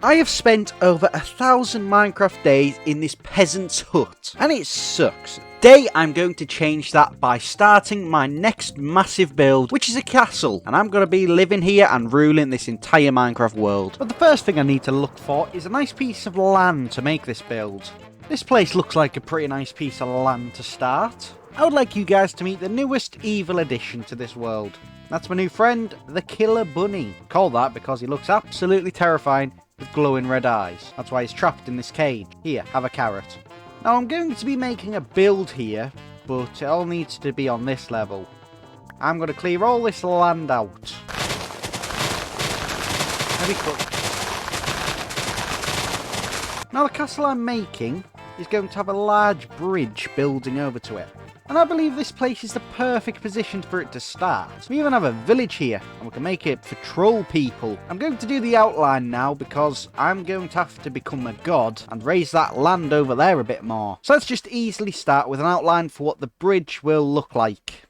I have spent over 1,000 Minecraft days in this peasant's hut, and it sucks. Today I'm going to change that by starting my next massive build, which is a castle, and I'm going to be living here and ruling this entire Minecraft world. But the first thing I need to look for is a nice piece of land to make this build. This place looks like a pretty nice piece of land to start. I would like you guys to meet the newest evil addition to this world. That's my new friend, the Killer Bunny. Called that because he looks absolutely terrifying with glowing red eyes. That's why he's trapped in this cage. Here, have a carrot. Now I'm going to be making a build here, but it all needs to be on this level. I'm going to clear all this land out. Heavy cut. Now the castle I'm making is going to have a large bridge building over to it. And I believe this place is the perfect position for it to start. We even have a village here, and we can make it for troll people. I'm going to do the outline now because I'm going to have to become a god and raise that land over there a bit more. So let's just easily start with an outline for what the bridge will look like.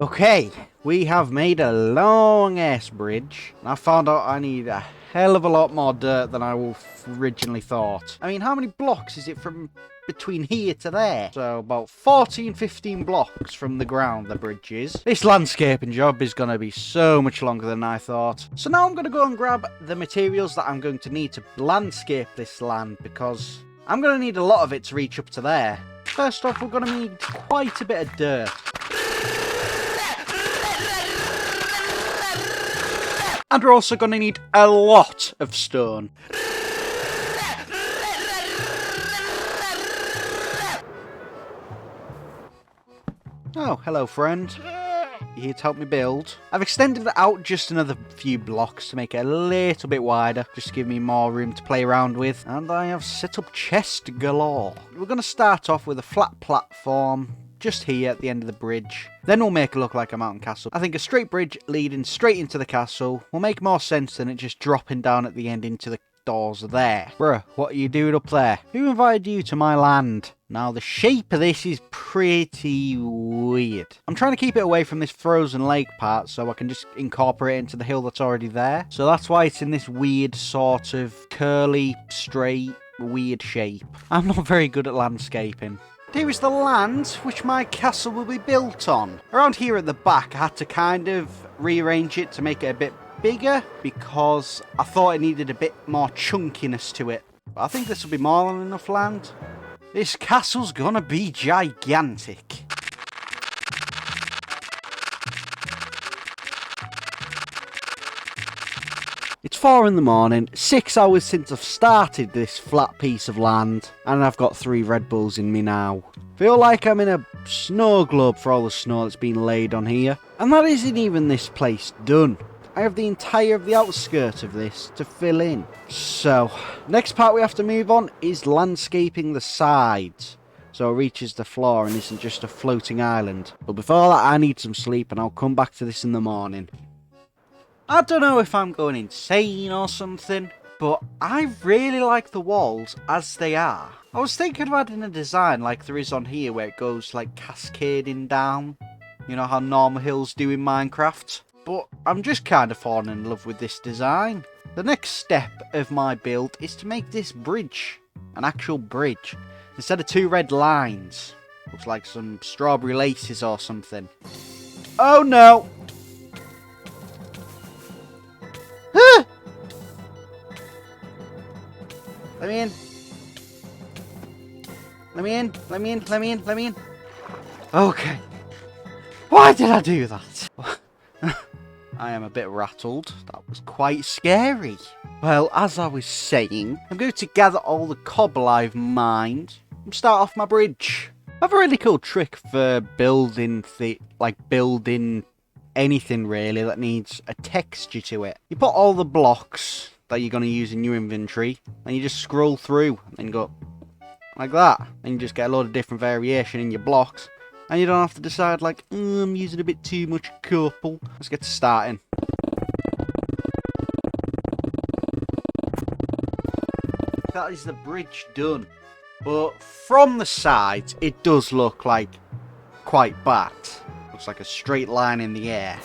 Okay, we have made a long ass bridge. I found out I need a hell of a lot more dirt than I originally thought. I mean, how many blocks is it from between here to there? So about 15 blocks from the ground the bridge is. This landscaping job is going to be so much longer than I thought. So now I'm going to go and grab the materials that I'm going to need to landscape this land, because I'm going to need a lot of it to reach up to there. First off, we're going to need quite a bit of dirt. And we're also going to need a lot of stone. Oh, hello friend. You here to help me build? I've extended it out just another few blocks to make it a little bit wider, just to give me more room to play around with. And I have set up chest galore. We're going to start off with a flat platform just here at the end of the bridge. Then we'll make it look like a mountain castle. I think a straight bridge leading straight into the castle will make more sense than it just dropping down at the end into the doors there. Bruh, what are you doing up there? Who invited you to my land? Now the shape of this is pretty weird. I'm trying to keep it away from this frozen lake part so I can just incorporate it into the hill that's already there. So that's why it's in this weird sort of curly, straight, weird shape. I'm not very good at landscaping. Here is the land which my castle will be built on. Around here at the back I had to kind of rearrange it to make it a bit bigger because I thought it needed a bit more chunkiness to it. But I think this will be more than enough land. This castle's gonna be gigantic. It's 4 in the morning, 6 hours since I've started this flat piece of land, and I've got 3 Red Bulls in me now. Feel like I'm in a snow globe for all the snow that's been laid on here. And that isn't even this place done. I have the entire of the outskirt of this to fill in. So, next part we have to move on is landscaping the sides, so it reaches the floor and isn't just a floating island. But before that I need some sleep, and I'll come back to this in the morning. I don't know if I'm going insane or something, but I really like the walls as they are. I was thinking of adding a design like there is on here where it goes like cascading down. You know how normal hills do in Minecraft? But I'm just kind of falling in love with this design. The next step of my build is to make this bridge an actual bridge. Instead of 2 red lines. Looks like some strawberry laces or something. Oh no! Let me in. Let me in. Let me in. Let me in. Let me in. Okay. Why did I do that? I am a bit rattled. That was quite scary. Well, as I was saying, I'm going to gather all the cobble I've mined and start off my bridge. I have a really cool trick for building building anything really that needs a texture to it. You put all the blocks that you're going to use in your inventory, and you just scroll through and go like that, and you just get a lot of different variation in your blocks, and you don't have to decide like, I'm using a bit too much copper. Let's get starting. That is the bridge done. But from the sides, it does look like quite bad. Looks like a straight line in the air.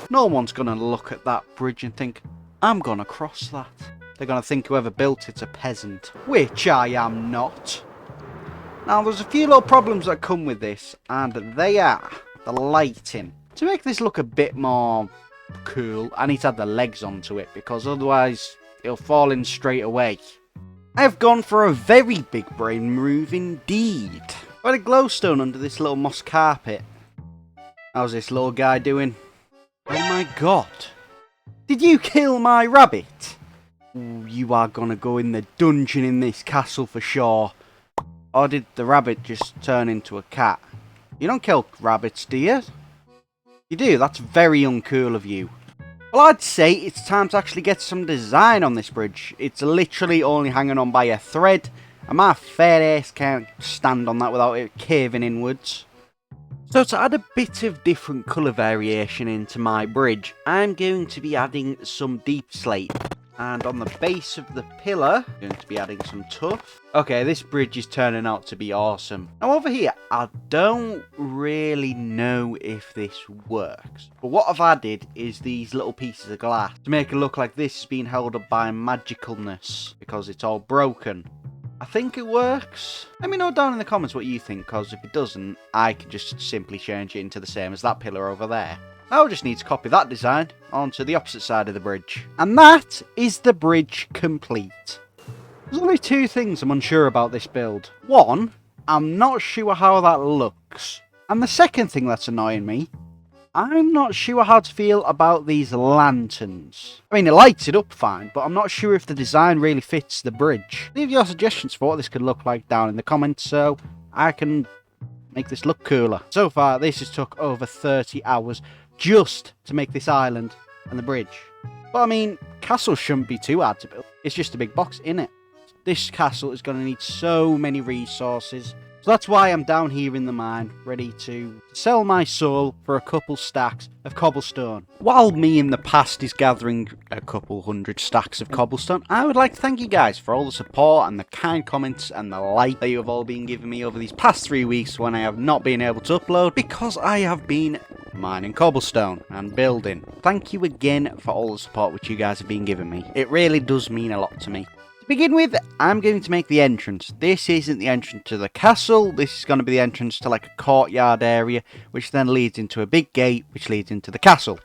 No one's going to look at that bridge and think, I'm going to cross that. They're going to think whoever built it's a peasant, which I am not. Now, there's a few little problems that come with this, and they are the lighting. To make this look a bit more cool, I need to add the legs onto it, because otherwise it'll fall in straight away. I've gone for a very big brain move indeed. I had a glowstone under this little moss carpet. How's this little guy doing? Oh my god. Did you kill my rabbit? Ooh, you are gonna go in the dungeon in this castle for sure. Or did the rabbit just turn into a cat? You don't kill rabbits, do you? You do, that's very uncool of you. Well, I'd say it's time to actually get some design on this bridge. It's literally only hanging on by a thread, and my fair ass can't stand on that without it caving inwards. So to add a bit of different colour variation into my bridge, I'm going to be adding some deep slate. And on the base of the pillar, I'm going to be adding some tuff. Okay, this bridge is turning out to be awesome. Now over here, I don't really know if this works. But what I've added is these little pieces of glass to make it look like this is being held up by magicalness, because it's all broken. I think it works. Let me know down in the comments what you think, because if it doesn't, I can just simply change it into the same as that pillar over there. I'll just need to copy that design onto the opposite side of the bridge. And that is the bridge complete. There's only two things I'm unsure about this build. One, I'm not sure how that looks. And the second thing that's annoying me, I'm not sure how to feel about these lanterns. I mean, it lights it up fine, but I'm not sure if the design really fits the bridge. Leave your suggestions for what this could look like down in the comments so I can make this look cooler. So far, this has took over 30 hours just to make this island and the bridge. But I mean, castles shouldn't be too hard to build. It's just a big box, innit? This castle is going to need so many resources. So that's why I'm down here in the mine, ready to sell my soul for a couple stacks of cobblestone. While me in the past is gathering a couple hundred stacks of cobblestone, I would like to thank you guys for all the support and the kind comments and the like that you have all been giving me over these past 3 weeks when I have not been able to upload because I have been mining cobblestone and building. Thank you again for all the support which you guys have been giving me. It really does mean a lot to me. To begin with, I'm going to make the entrance. This isn't the entrance to the castle, this is going to be the entrance to like a courtyard area, which then leads into a big gate, which leads into the castle.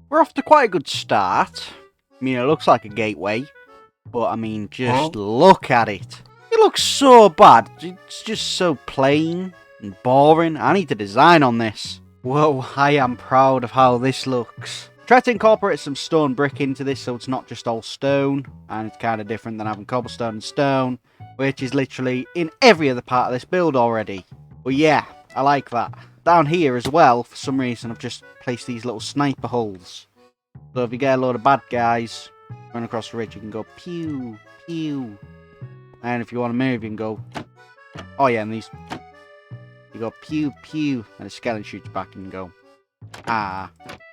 We're off to quite a good start. I mean, it looks like a gateway. But, I mean, just look at it. It looks so bad. It's just so plain and boring. I need to design on this. Whoa, I am proud of how this looks. Try to incorporate some stone brick into this so it's not just all stone. And it's kind of different than having cobblestone and stone, which is literally in every other part of this build already. But yeah, I like that. Down here as well, for some reason, I've just placed these little sniper holes. So if you get a load of bad guys run across the ridge, you can go pew, pew. And if you want to move, you can go... Oh yeah, and these... You go pew, pew. And the skeleton shoots back and you go... Ah,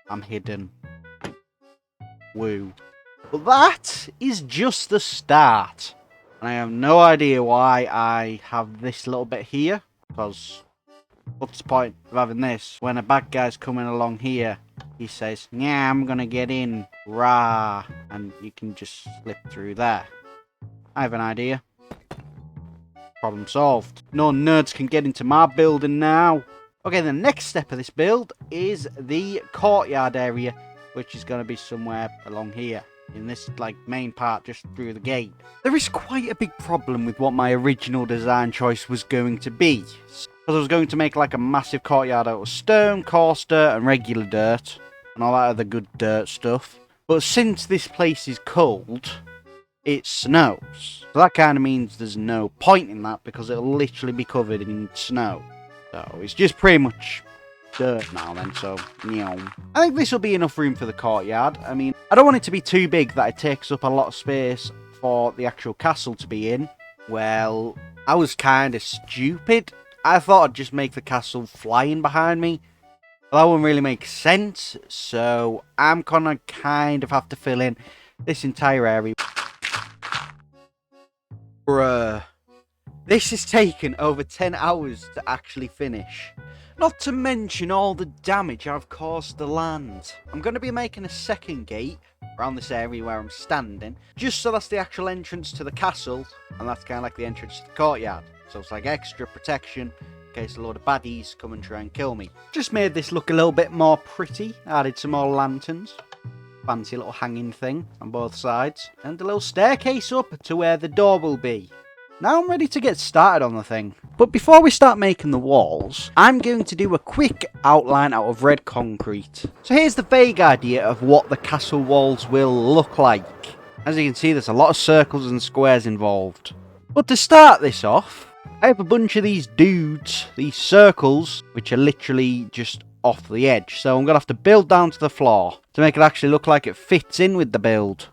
I'm hidden. Woo. But that is just the start. And I have no idea why I have this little bit here. Because... What's the point of having this? When a bad guy's coming along here, he says, yeah, I'm gonna get in. Rah. And you can just slip through there. I have an idea. Problem solved. No nerds can get into my building now. Okay, the next step of this build is the courtyard area, which is going to be somewhere along here. In this like main part just through the gate. There is quite a big problem with what my original design choice was going to be. Because I was going to make like a massive courtyard out of stone, coarse dirt and regular dirt. And all that other good dirt stuff. But since this place is cold, it snows. So that kind of means there's no point in that because it'll literally be covered in snow. So it's just pretty much dirt now then, so, I think this will be enough room for the courtyard. I mean, I don't want it to be too big that it takes up a lot of space for the actual castle to be in. Well, I was kind of stupid. I thought I'd just make the castle flying behind me. Well, that wouldn't really make sense, so I'm gonna kind of have to fill in this entire area. Bruh. This has taken over 10 hours to actually finish. Not to mention all the damage I've caused the land. I'm going to be making a second gate around this area where I'm standing, just so that's the actual entrance to the castle, and that's kind of like the entrance to the courtyard. So it's like extra protection in case a load of baddies come and try and kill me. Just made this look a little bit more pretty, added some more lanterns. Fancy little hanging thing on both sides, and a little staircase up to where the door will be. Now I'm ready to get started on the thing. But before we start making the walls, I'm going to do a quick outline out of red concrete. So here's the vague idea of what the castle walls will look like. As you can see, there's a lot of circles and squares involved. But to start this off, I have a bunch of these dudes, these circles, which are literally just off the edge. So I'm going to have to build down to the floor to make it actually look like it fits in with the build.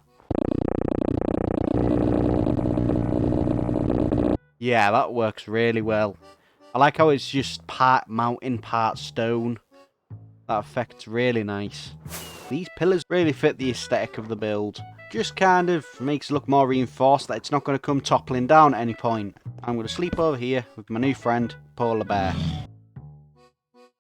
Yeah, that works really well. I like how it's just part mountain, part stone. That effect's really nice. These pillars really fit the aesthetic of the build. Just kind of makes it look more reinforced that it's not going to come toppling down at any point. I'm going to sleep over here with my new friend, Polar Bear.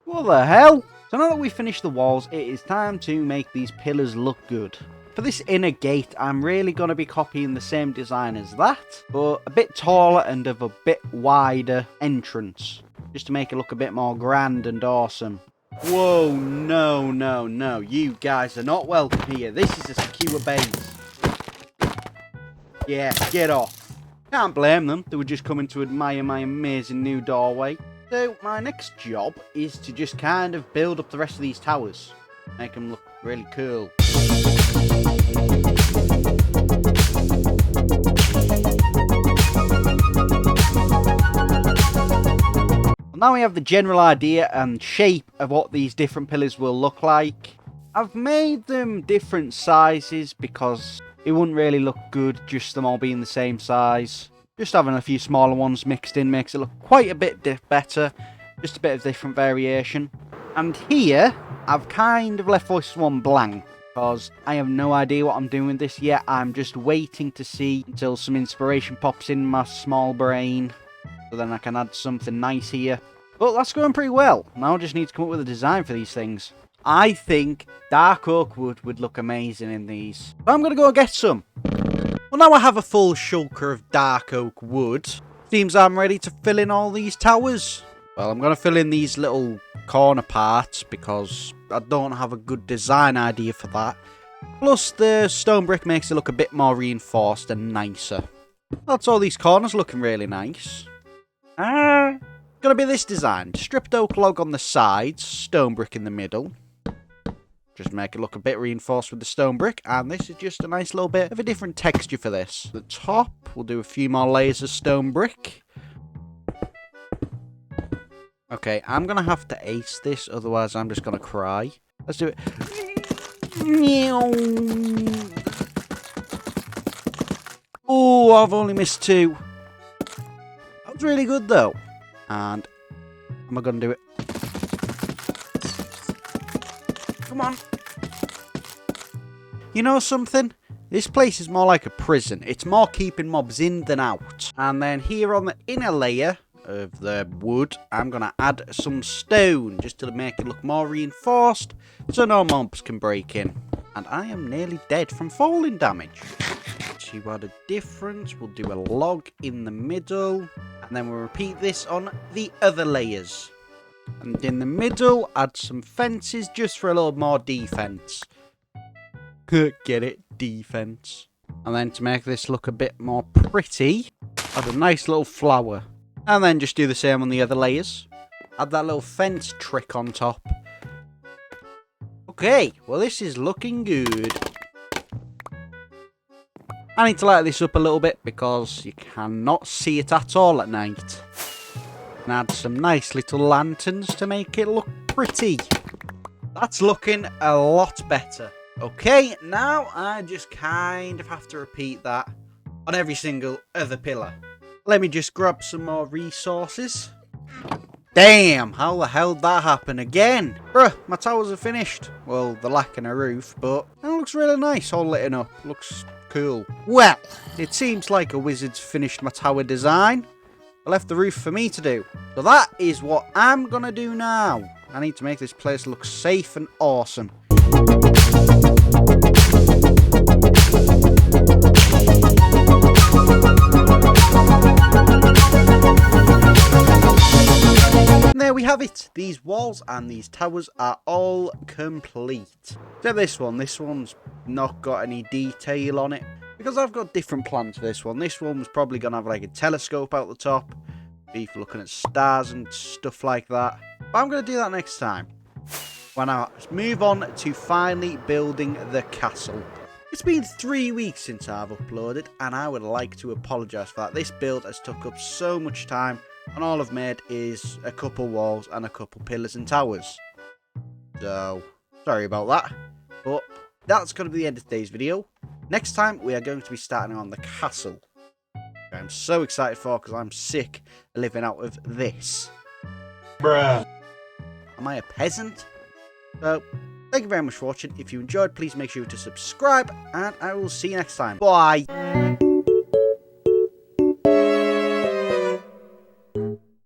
What the hell? So now that we've finished the walls, it is time to make these pillars look good. For this inner gate, I'm really going to be copying the same design as that, but a bit taller and of a bit wider entrance, just to make it look a bit more grand and awesome. Whoa, no, no, no, you guys are not welcome here. This is a secure base. Yeah, get off. Can't blame them, they were just coming to admire my amazing new doorway. So my next job is to just kind of build up the rest of these towers, make them look really cool. Now we have the general idea and shape of what these different pillars will look like. I've made them different sizes because it wouldn't really look good just them all being the same size. Just having a few smaller ones mixed in makes it look quite a bit better. Just a bit of different variation. And here, I've kind of left this one blank, because I have no idea what I'm doing with this yet. I'm just waiting to see until some inspiration pops in my small brain, so then I can add something nice here. But that's going pretty well. Now I just need to come up with a design for these things. I think dark oak wood would look amazing in these. So I'm going to go get some. Well, now I have a full shulker of dark oak wood. Seems I'm ready to fill in all these towers. Well, I'm going to fill in these little corner parts because I don't have a good design idea for that. Plus, the stone brick makes it look a bit more reinforced and nicer. That's all these corners looking really nice. Gonna be this design. Stripped oak log on the sides, stone brick in the middle. Just make it look a bit reinforced with the stone brick. And this is just a nice little bit of a different texture for this. The top, we'll do a few more layers of stone brick. Okay, I'm going to have to ace this, otherwise I'm just going to cry. Let's do it. Oh, I've only missed 2. That was really good, though. And am I going to do it? Come on. You know something? This place is more like a prison. It's more keeping mobs in than out. And then here on the inner layer of the wood, I'm going to add some stone just to make it look more reinforced so no mobs can break in. And I am nearly dead from falling damage. To add a difference, we'll do a log in the middle, and then we'll repeat this on the other layers. And in the middle, add some fences just for a little more defense. Get it? Defense. And then to make this look a bit more pretty, add a nice little flower. And then just do the same on the other layers. Add that little fence trick on top. Okay, well this is looking good. I need to light this up a little bit because you cannot see it at all at night. And add some nice little lanterns to make it look pretty. That's looking a lot better. Okay, now I just kind of have to repeat that on every single other pillar. Let me just grab some more resources. Damn, how the hell did that happen again? Bruh, my towers are finished. Well, they're lacking a roof, but it looks really nice all lit up. Looks cool. Well, it seems like a wizard's finished my tower design. I left the roof for me to do. So that is what I'm gonna do now. I need to make this place look safe and awesome. And there we have it. These walls and these towers are all complete. Except this one. This one's not got any detail on it. Because I've got different plans for this one. This one was probably going to have like a telescope out the top. Be for looking at stars and stuff like that. But I'm going to do that next time. Why not? Let's move on to finally building the castle. It's been 3 weeks since I've uploaded. And I would like to apologise for that. This build has took up so much time. And all I've made is a couple walls and a couple pillars and towers. So, sorry about that. But that's going to be the end of today's video. Next time, we are going to be starting on the castle. I'm so excited for because I'm sick of living out of this. Bruh. Am I a peasant? So, thank you very much for watching. If you enjoyed, please make sure to subscribe. And I will see you next time. Bye.